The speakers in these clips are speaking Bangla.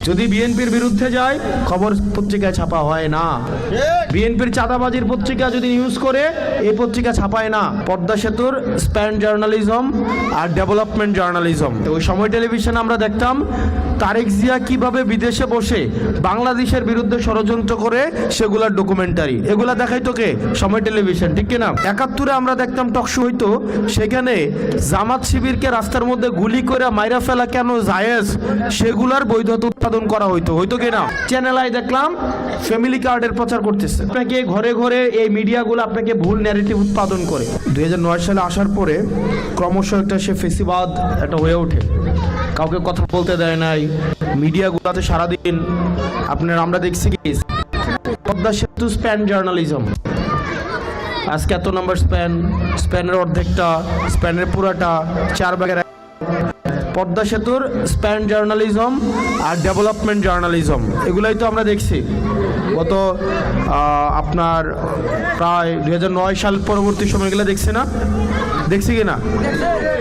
যদি বিএনপির বিরুদ্ধে যায় খবর পত্রিকায় ছাপা হয় না। বিএনপির চাঁদাবাজির পত্রিকা যদি নিউজ করে এই পত্রিকা ছাপায় না। পদ্মা সেতুর স্প্যান জার্নালিজম আর ডেভেলপমেন্ট জার্নালিজম। ওই সময় টেলিভিশনে আমরা দেখতাম তারেক জিয়া কিভাবে বিদেশে বসে বাংলাদেশের বিরুদ্ধে ষড়যন্ত্র করে সেগুলার ডকুমেন্টারি, এগুলা দেখাই তোকে সময় টেলিভিশন, ঠিক কিনা? ৭১-এ আমরা দেখতাম টকশো হইতো, সেখানে জামাত শিবিরকে রাস্তার মধ্যে গুলি করে মাইরা ফেলা কেন জায়েজ সেগুলার বৈধতা উৎপাদন করা হইতো, হইতো কিনা? চ্যানেল আই দেখলাম ফ্যামিলি কার্ডের প্রচার করতেছে। আপনাকে ঘরে ঘরে এই মিডিয়াগুলো আপনাকে ভুল ন্যারেটিভ উৎপাদন করে। ২০০৯ সালে আসার পরে ক্রমশ একটা সে ফেসিবাদ একটা হয়ে ওঠে, কাউকে কথা বলতে দেয় নাই। মিডিয়াগুলোতে সারাদিন আপনার আমরা দেখছি কি পদ্মা সেতু স্প্যান জার্নালিজম, আজকে এত নম্বর স্প্যান, স্প্যানের অর্ধেকটা, স্প্যানের পুরাটা, 4 ভাগের পদ্মা সেতুর স্প্যান জার্নালিজম আর ডেভেলপমেন্ট জার্নালিজম, এগুলাই তো আমরা দেখছি গত আপনার প্রায় ২০০৯ সাল পরবর্তী সময়গুলো দেখছি না, দেখছি কি না?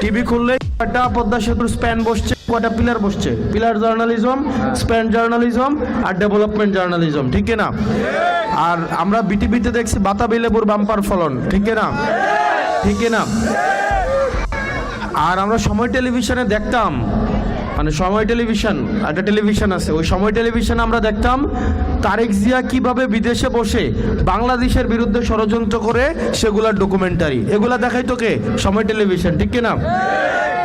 টিভি খুললে কয়টা পদ্মা সেতুর স্প্যান বসছে, কয়টা পিলার বসছে, পিলার জার্নালিজম, স্প্যান জার্নালিজম আর ডেভেলপমেন্ট জার্নালিজম, ঠিক না? আর আমরা বিটিভিতে দেখছি বাতাবি লেবুর বাম্পার ফলন, ঠিক না? ঠিক না? আর আমরা সময় টেলিভিশনে দেখতাম, মানে সময় টেলিভিশন একটা টেলিভিশন আছে, ওই সময় টেলিভিশনে আমরা দেখতাম তারেক জিয়া কিভাবে বিদেশে বসে বাংলাদেশের বিরুদ্ধে ষড়যন্ত্র করে সেগুলার ডকুমেন্টারি, এগুলা দেখাই তোকে সময় টেলিভিশন, ঠিক কিনা?